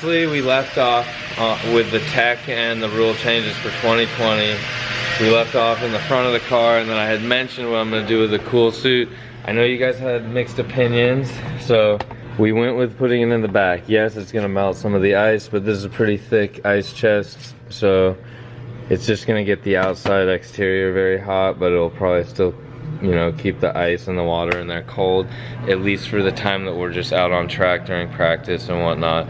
lastly, we left off with the tech and the rule changes for 2020. We left off in the front of the car, and then I had mentioned what I'm gonna do with the cool suit. I know you guys had mixed opinions, so we went with putting it in the back. Yes, it's gonna melt some of the ice, but this is a pretty thick ice chest, so it's just gonna get the outside exterior very hot, but it'll probably still, you know, keep the ice and the water in there cold, at least for the time that we're just out on track during practice and whatnot.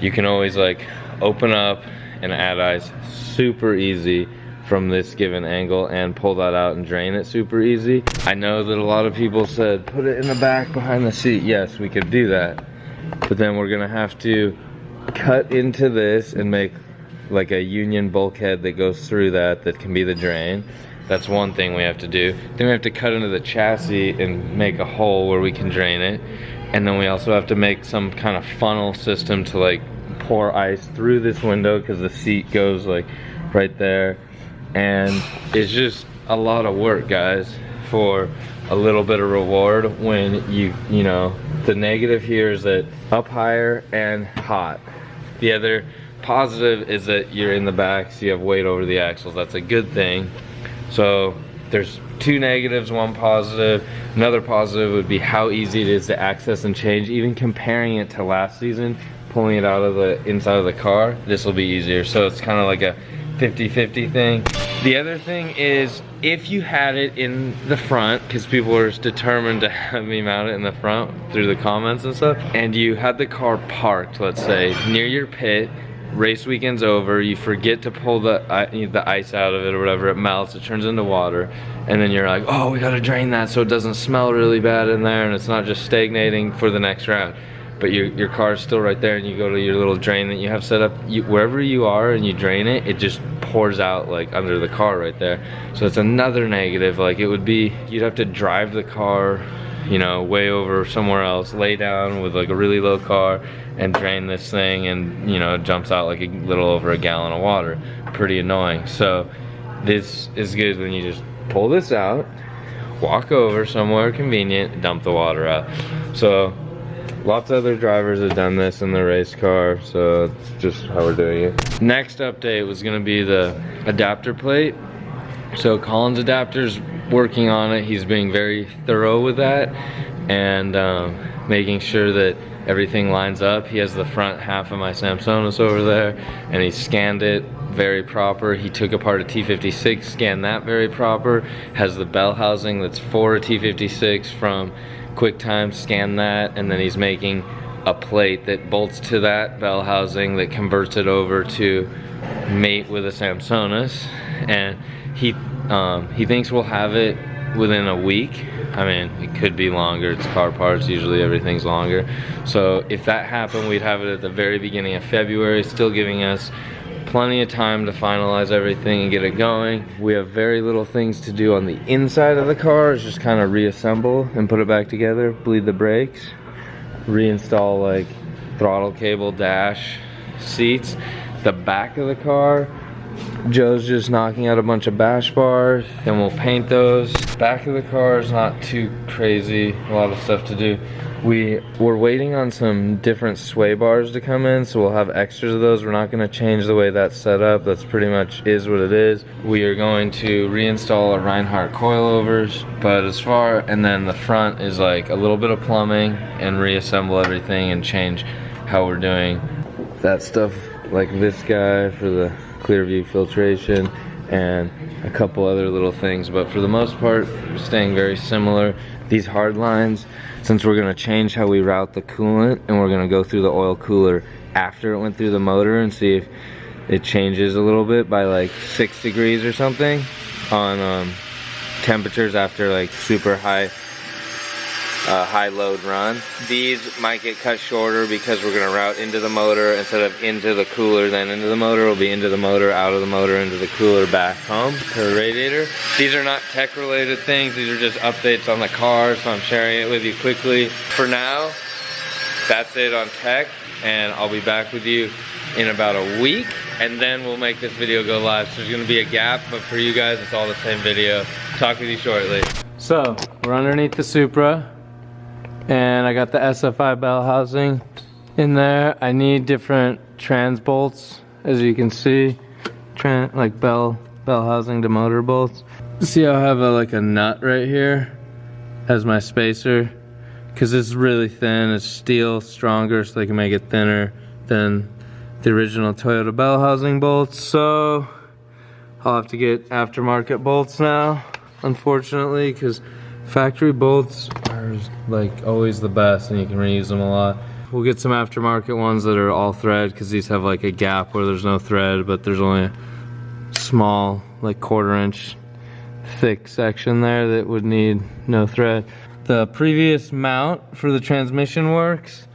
You can always like open up and add ice super easy from this given angle and pull that out and drain it super easy. I know that a lot of people said put it in the back behind the seat. Yes, we could do that, but then we're gonna have to cut into this and make like a union bulkhead that goes through that can be the drain. That's one thing we have to do. Then we have to cut into the chassis and make a hole where we can drain it. And then we also have to make some kind of funnel system to like pour ice through this window, because the seat goes like right there. And it's just a lot of work, guys, for a little bit of reward. When you know, the negative here is that up higher and hot. The other positive is that you're in the back, so you have weight over the axles. That's a good thing. So there's two negatives, one positive. Another positive would be how easy it is to access and change. Even comparing it to last season, pulling it out of the inside of the car, this will be easier. So it's kind of like a 50-50 thing. The other thing is, if you had it in the front, because people were determined to have me mount it in the front through the comments and stuff, and you had the car parked, let's say, near your pit, race weekend's over, you forget to pull the ice out of it or whatever, it melts, it turns into water, and then you're like, oh, we gotta drain that so it doesn't smell really bad in there and it's not just stagnating for the next round. But your car's still right there, and you go to your little drain that you have set up, wherever you are, and you drain it, it just pours out like under the car right there. So it's another negative. Like, it would be, you'd have to drive the car, you know, way over somewhere else, lay down with like a really low car and drain this thing, and you know, it jumps out like a little over a gallon of water. Pretty annoying. So this is good when you just pull this out, walk over somewhere convenient, dump the water out. So lots of other drivers have done this in the race car, so it's just how we're doing it. Next update was gonna be the adapter plate. So Colin's adapter's working on it. He's being very thorough with that, and making sure that everything lines up. He has the front half of my Samsonis over there, and he scanned it very proper. He took apart a T56, scanned that very proper. Has the bell housing that's for a T56 from QuickTime, scan that, and then he's making a plate that bolts to that bell housing that converts it over to mate with a Samsonis, and he thinks we'll have it within a week. I mean, it could be longer, it's car parts, usually everything's longer. So if that happened, we'd have it at the very beginning of February, still giving us plenty of time to finalize everything and get it going. We have very little things to do on the inside of the car. It's just kind of reassemble and put it back together, bleed the brakes, reinstall like throttle cable, dash, seats. The back of the car, Joe's just knocking out a bunch of bash bars, and we'll paint those. Back of the car is not too crazy, a lot of stuff to do. We're waiting on some different sway bars to come in, so we'll have extras of those. We're not going to change the way that's set up. That's pretty much is what it is. We are going to reinstall our Reinhardt coilovers, but and then the front is like a little bit of plumbing and reassemble everything and change how we're doing that stuff, like this guy for the clear view filtration and a couple other little things. But for the most part, we're staying very similar. These hard lines, since we're gonna change how we route the coolant, and we're gonna go through the oil cooler after it went through the motor and see if it changes a little bit by like 6 degrees or something on temperatures after like super high load run. These might get cut shorter because we're gonna route into the motor instead of into the cooler, then into the motor. It'll be into the motor, out of the motor, into the cooler, back home to the radiator. These are not tech related things, these are just updates on the car, so I'm sharing it with you quickly. For now, that's it on tech, and I'll be back with you in about a week, and then we'll make this video go live. So there's gonna be a gap, but for you guys, it's all the same video. Talk with you shortly. So, we're underneath the Supra, and I got the SFI bell housing in there. I need different trans bolts, as you can see, like bell housing to motor bolts. See how I have like a nut right here as my spacer, because it's really thin. It's steel, stronger, so they can make it thinner than the original Toyota bell housing bolts. So I'll have to get aftermarket bolts now, unfortunately, because factory bolts are like always the best and you can reuse them a lot. We'll get some aftermarket ones that are all thread, because these have like a gap where there's no thread, but there's only a small, like 1/4 inch thick section there that would need no thread. The previous mount for the transmission works.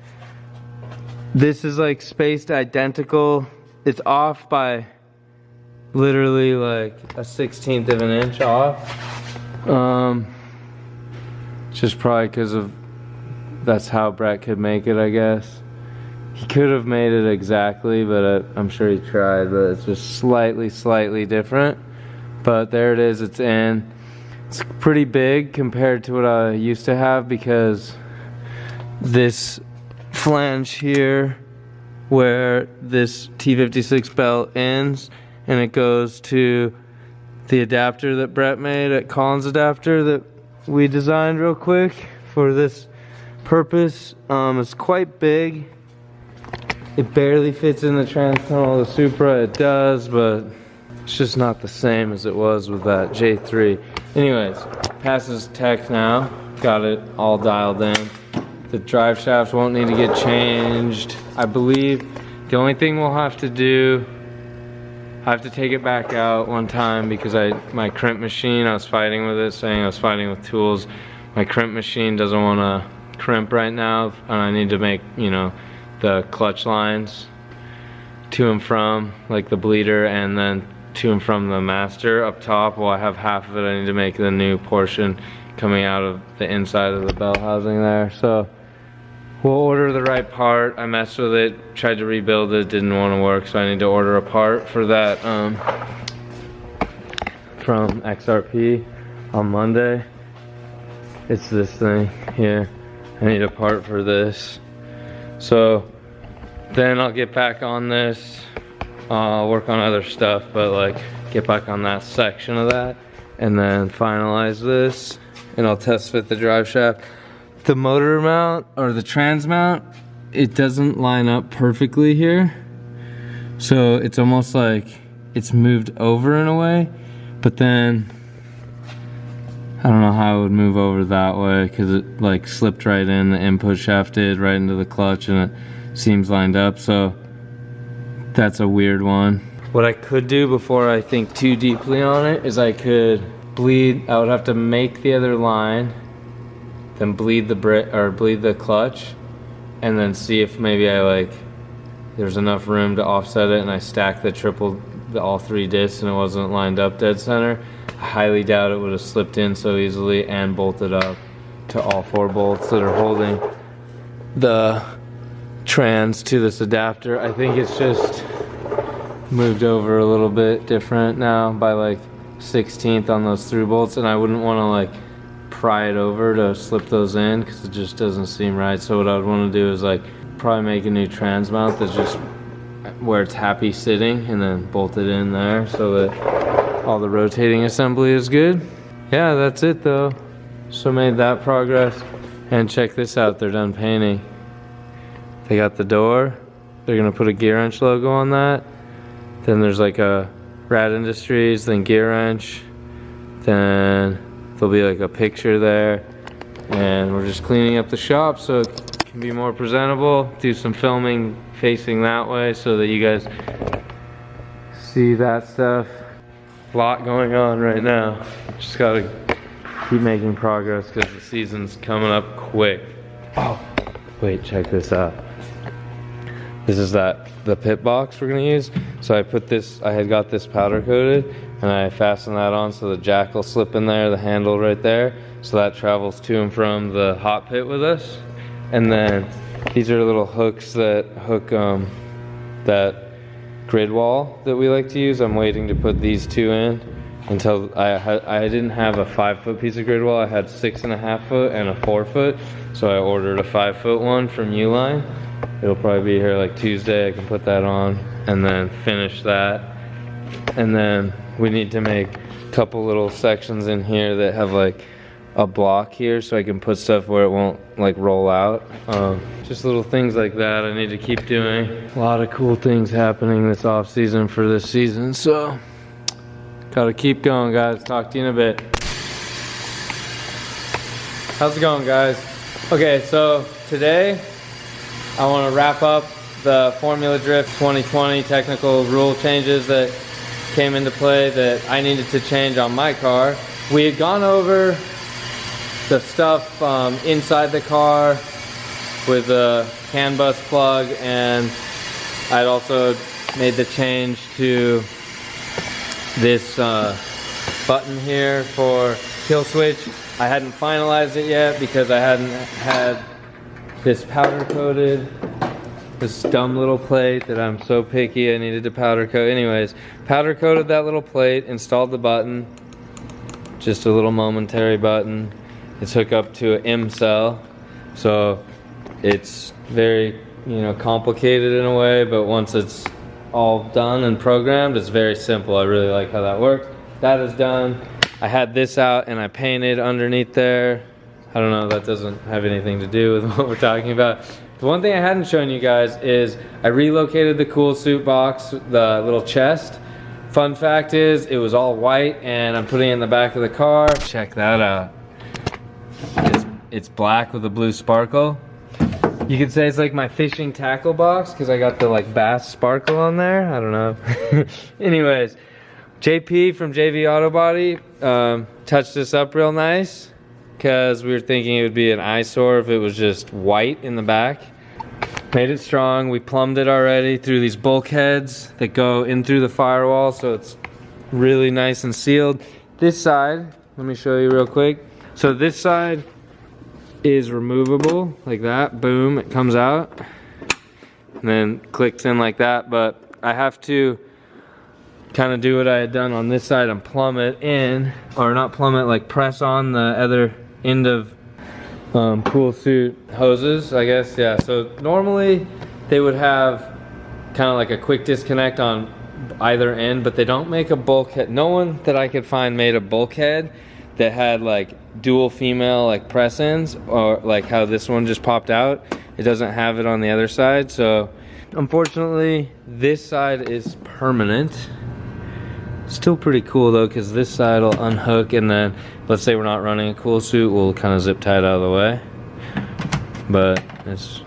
This is like spaced identical. It's off by literally like a 1/16 of an inch off. Just probably because of that's how Brett could make it, I guess. He could have made it exactly, but I'm sure he tried, but it's just slightly different. But there it is, it's in. It's pretty big compared to what I used to have, because this flange here, where this T56 belt ends, and it goes to the adapter that Brett made at Collins Adapter that we designed real quick for this purpose. It's quite big. It barely fits in the trans tunnel of the Supra. It does, but it's just not the same as it was with that J3. Anyways, passes tech now. Got it all dialed in. The drive shafts won't need to get changed. I believe the only thing we'll have to do, I have to take it back out one time, because my crimp machine, I was fighting with it, saying I was fighting with tools. My crimp machine doesn't want to crimp right now, and I need to make, you know, the clutch lines to and from, like the bleeder, and then to and from the master up top. Well, I have half of it. I need to make the new portion coming out of the inside of the bell housing there. So we'll order the right part. I messed with it, tried to rebuild it, didn't want to work, so I need to order a part for that from XRP on Monday. It's this thing here. I need a part for this. So then I'll get back on this. I'll work on other stuff, but like get back on that section of that, and then finalize this, and I'll test fit the drive shaft. The motor mount, or the trans mount, it doesn't line up perfectly here. So it's almost like it's moved over in a way, but then I don't know how it would move over that way, because it like slipped right in, the input shaft did, right into the clutch, and it seems lined up. So that's a weird one. What I could do before I think too deeply on it is I could bleed. I would have to make the other line, then bleed the clutch, and then see if maybe there's enough room to offset it, and I stack all 3 discs and it wasn't lined up dead center. I highly doubt it would have slipped in so easily and bolted up to all 4 bolts that are holding the trans to this adapter. I think it's just moved over a little bit different now by like 1/16 on those through bolts, and I wouldn't want to like pry it over to slip those in, because it just doesn't seem right. So what I would want to do is like probably make a new trans mount that's just where it's happy sitting, and then bolt it in there so that all the rotating assembly is good. Yeah, that's it though. So made that progress, and check this out, they're done painting. They got the door, they're gonna put a Gear Wrench logo on that. Then there's like a Rad Industries, then Gear Wrench, then there'll be like a picture there, and we're just cleaning up the shop so it can be more presentable. Do some filming facing that way so that you guys see that stuff. A lot going on right now. Just gotta keep making progress because the season's coming up quick. Oh, wait, check this out. This is the pit box we're gonna use. So I had got this powder coated, and I fastened that on so the jack will slip in there, the handle right there, so that travels to and from the hot pit with us. And then these are little hooks that hook that grid wall that we like to use. I'm waiting to put these 2 in until I didn't have a 5-foot piece of grid wall. I had 6.5 foot and a 4 foot, so I ordered a 5-foot one from Uline. It'll probably be here like Tuesday. I can put that on and then finish that. And then we need to make a couple little sections in here that have like a block here so I can put stuff where it won't like roll out. Just little things like that I need to keep doing. A lot of cool things happening this off season for this season, so gotta keep going, guys. Talk to you in a bit. How's it going, guys? Okay, so today I want to wrap up the Formula Drift 2020 technical rule changes that came into play that I needed to change on my car. We had gone over the stuff inside the car with the CAN bus plug, and I'd also made the change to this button here for kill switch. I hadn't finalized it yet because I hadn't had this powder coated, this dumb little plate that I'm so picky I needed to powder coat. Anyways, powder coated that little plate, installed the button, just a little momentary button. It's hooked up to an M cell, so it's very, complicated in a way, but once it's all done and programmed, it's very simple. I really like how that works. That is done. I had this out and I painted underneath there. I don't know, that doesn't have anything to do with what we're talking about. The one thing I hadn't shown you guys is I relocated the cool suit box, the little chest. Fun fact is, it was all white and I'm putting it in the back of the car. Check that out. It's black with a blue sparkle. You could say it's like my fishing tackle box because I got the like bass sparkle on there. I don't know. Anyways, JP from JV Auto Body touched this up real nice because we were thinking it would be an eyesore if it was just white in the back. Made it strong. We plumbed it already through these bulkheads that go in through the firewall, so it's really nice and sealed. This side, let me show you real quick. So this side is removable like that. Boom, it comes out and then clicks in like that, but I have to kind of do what I had done on this side and plumb it in, or not plumb it, like press on the other end of cool suit hoses, I guess. Yeah, so normally they would have kind of like a quick disconnect on either end, but they don't make a bulkhead. No one that I could find made a bulkhead that had like dual female like press-ins, or like how this one just popped out. It doesn't have it on the other side, so unfortunately this side is permanent. Still pretty cool though, because this side will unhook, and then let's say we're not running a cool suit, we'll kind of zip tie it out of the way. But it's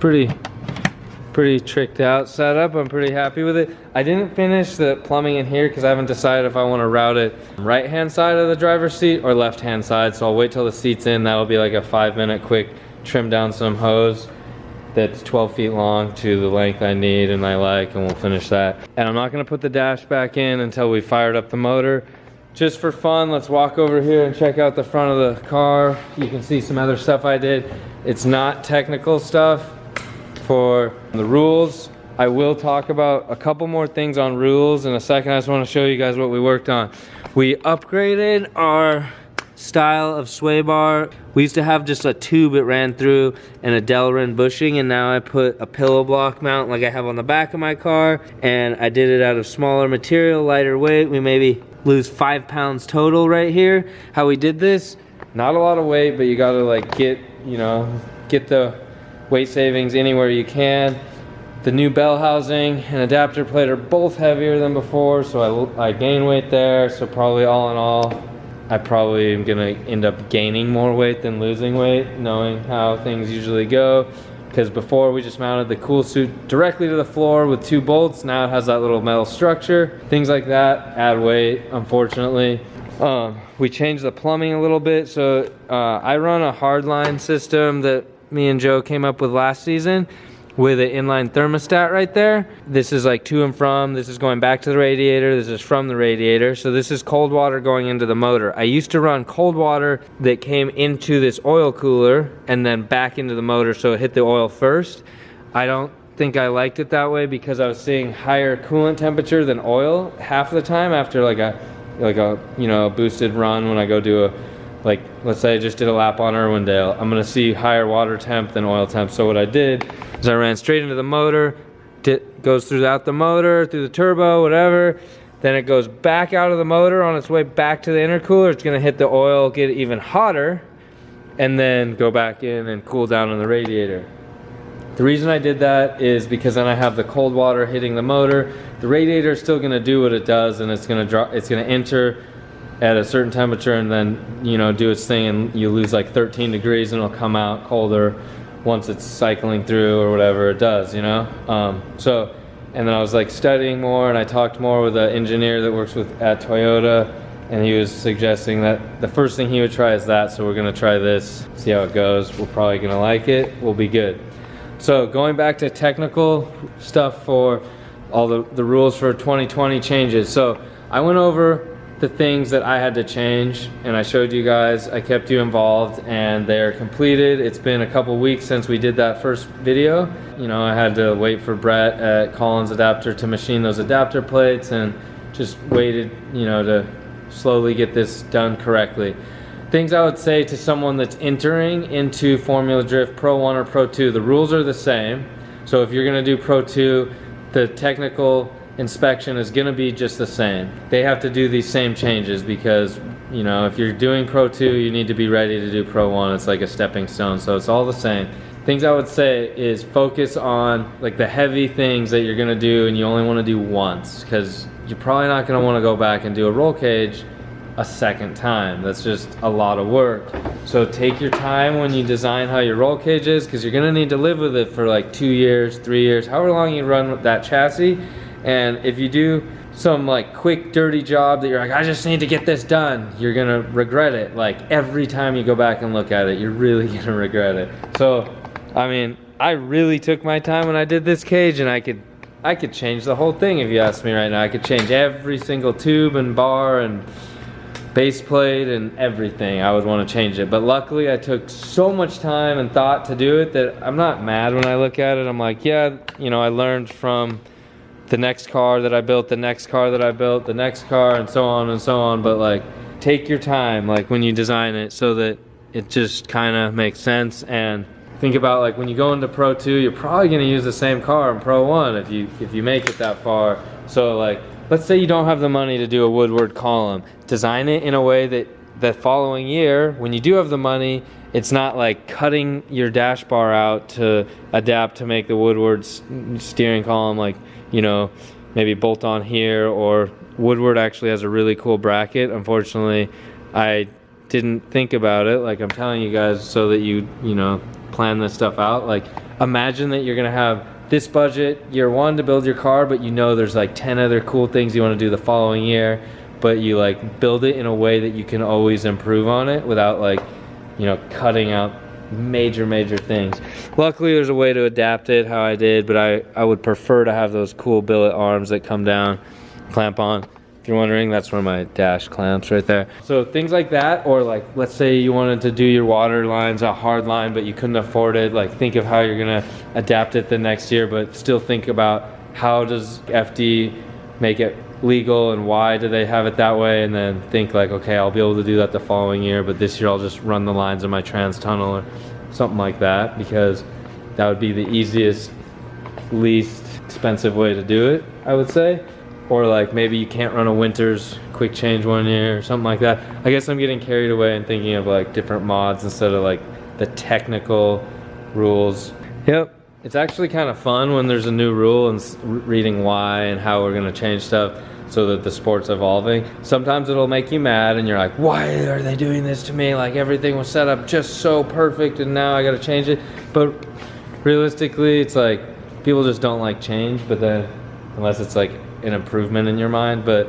pretty tricked out setup. I'm pretty happy with it. I didn't finish the plumbing in here because I haven't decided if I want to route it right hand side of the driver's seat or left hand side, so I'll wait till the seat's in. That'll be like a 5-minute quick trim down some hose that's 12 feet long to the length I need and I like, and we'll finish that. And I'm not going to put the dash back in until we fired up the motor. Just for fun, let's walk over here and check out the front of the car. You can see some other stuff I did. It's not technical stuff. For the rules, I will talk about a couple more things on rules in a second. I just want to show you guys what we worked on. We upgraded our style of sway bar. We used to have just a tube it ran through and a Delrin bushing, and now I put a pillow block mount like I have on the back of my car, and I did it out of smaller material, lighter weight. We maybe lose 5 pounds total right here. How we did this, not a lot of weight, but you gotta like get the weight savings anywhere you can. The new bell housing and adapter plate are both heavier than before, so I gain weight there. So probably all in all, I probably am gonna end up gaining more weight than losing weight, knowing how things usually go. Because before we just mounted the cool suit directly to the floor with 2 bolts. Now it has that little metal structure. Things like that add weight, unfortunately. We changed the plumbing a little bit. So I run a hardline system that me and Joe came up with last season with an inline thermostat right there. This is like to and from. This is going back to the radiator. This is from the radiator. So this is cold water going into the motor. I used to run cold water that came into this oil cooler and then back into the motor, so it hit the oil first. I don't think I liked it that way because I was seeing higher coolant temperature than oil half the time after like a boosted run when I go do like let's say I just did a lap on Irwindale, I'm gonna see higher water temp than oil temp. So what I did is I ran straight into the motor, goes throughout the motor, through the turbo, whatever. Then it goes back out of the motor on its way back to the intercooler. It's gonna hit the oil, get it even hotter, and then go back in and cool down on the radiator. The reason I did that is because then I have the cold water hitting the motor. The radiator is still gonna do what it does, and it's gonna enter at a certain temperature and then, you know, do its thing, and you lose like 13 degrees and it'll come out colder once it's cycling through or whatever it does, you know? And then I was like studying more, and I talked more with an engineer that works at Toyota, and he was suggesting that the first thing he would try is that, so we're gonna try this, see how it goes. We're probably gonna like it, we'll be good. So going back to technical stuff for all the rules for 2020 changes. So I went over the things that I had to change, and I showed you guys, I kept you involved, and they're completed. It's been a couple weeks since we did that first video. You know, I had to wait for Brett at Collins Adapter to machine those adapter plates, and just waited, you know, to slowly get this done correctly. Things I would say to someone that's entering into Formula Drift Pro 1 or Pro 2, the rules are the same. So if you're gonna do Pro 2, the technical inspection is gonna be just the same. They have to do these same changes because, you know, if you're doing Pro 2, you need to be ready to do Pro 1. It's like a stepping stone, so it's all the same. Things I would say is focus on like the heavy things that you're gonna do and you only wanna do once, because you're probably not gonna wanna go back and do a roll cage a second time. That's just a lot of work. So take your time when you design how your roll cage is, because you're gonna need to live with it for like 2 years, 3 years, however long you run with that chassis. And if you do some like quick dirty job that you're like, I just need to get this done, you're gonna regret it. Like every time you go back and look at it, you're really gonna regret it. So I mean, I really took my time when I did this cage, and I could change the whole thing if you asked me right now. I could change every single tube and bar and base plate and everything. I would want to change it, but luckily I took so much time and thought to do it that I'm not mad when I look at it. I'm like, yeah, you know, I learned from the next car that I built, the next car that I built, the next car, and so on and so on. But like, take your time like when you design it, so that it just kind of makes sense. And think about like when you go into Pro 2, you're probably going to use the same car in Pro 1 if you make it that far. So like, let's say you don't have the money to do a Woodward column. Design it in a way that the following year, when you do have the money, it's not like cutting your dash bar out to adapt to make the Woodward steering column, like, you know, maybe bolt on here. Or Woodward actually has a really cool bracket. Unfortunately, I didn't think about it. Like I'm telling you guys so that you know, plan this stuff out. Like imagine that you're gonna have this budget year 1 to build your car, but you know there's like 10 other cool things you want to do the following year, but you like build it in a way that you can always improve on it without like, you know, cutting out major things. Luckily there's a way to adapt it how I did, but I would prefer to have those cool billet arms that come down, clamp on. If you're wondering, that's one of my dash clamps right there. So things like that, or like let's say you wanted to do your water lines a hard line but you couldn't afford it, like think of how you're gonna adapt it the next year, but still think about how does FD make it legal and why do they have it that way, and then think like, okay, I'll be able to do that the following year, but this year I'll just run the lines in my trans tunnel or something like that, because that would be the easiest, least expensive way to do it, I would say. Or like maybe you can't run a winter's quick change one year or something like that. I guess I'm getting carried away and thinking of like different mods instead of like the technical rules. Yep, it's actually kind of fun when there's a new rule and reading why and how we're gonna change stuff so that the sport's evolving. Sometimes it'll make you mad and you're like, why are they doing this to me? Like everything was set up just so perfect and now I gotta change it. But realistically, it's like people just don't like change, but then unless it's like an improvement in your mind, but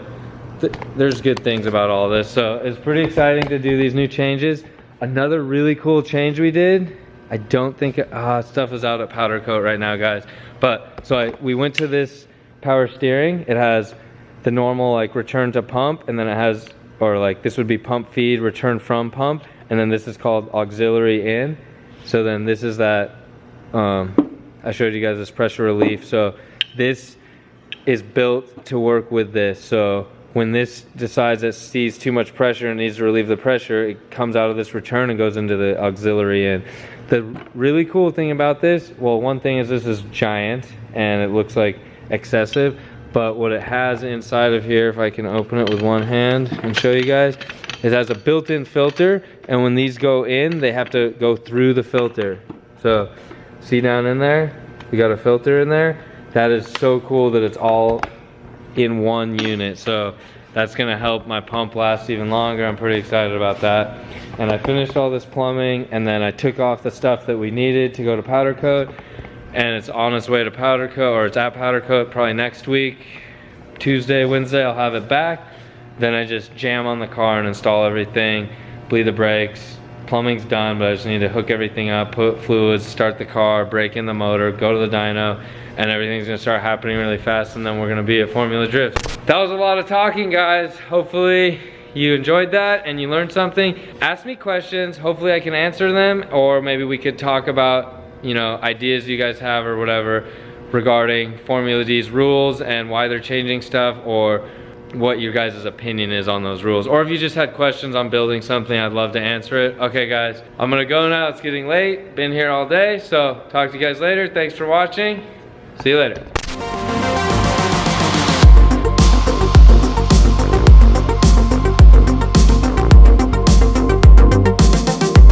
there's good things about all this. So it's pretty exciting to do these new changes. Another really cool change we did, I don't think stuff is out at powder coat right now, guys, but so we went to this power steering. It has the normal like return to pump, and then it has, or like this would be pump feed, return from pump, and then this is called auxiliary in. So then this is that I showed you guys this pressure relief. So this is built to work with this. So when this decides it sees too much pressure and needs to relieve the pressure, it comes out of this return and goes into the auxiliary. And the really cool thing about this, well, one thing is this is giant and it looks like excessive, but what it has inside of here, if I can open it with one hand and show you guys, it has a built-in filter, and when these go in, they have to go through the filter. So see down in there, we got a filter in there. That is so cool that it's all in one unit. So that's gonna help my pump last even longer. I'm pretty excited about that. And I finished all this plumbing, and then I took off the stuff that we needed to go to powder coat, and it's on its way to powder coat, or it's at powder coat probably next week. Tuesday, Wednesday, I'll have it back. Then I just jam on the car and install everything, bleed the brakes. Plumbing's done, but I just need to hook everything up, put fluids, start the car, break in the motor, go to the dyno, and everything's gonna start happening really fast, and then we're gonna be at Formula Drift. That was a lot of talking, guys. Hopefully you enjoyed that and you learned something. Ask me questions, hopefully I can answer them, or maybe we could talk about, you know, ideas you guys have or whatever regarding Formula D's rules and why they're changing stuff, or what your guys' opinion is on those rules. Or if you just had questions on building something, I'd love to answer it. Okay guys, I'm gonna go now, it's getting late. Been here all day, so talk to you guys later. Thanks for watching. See you later.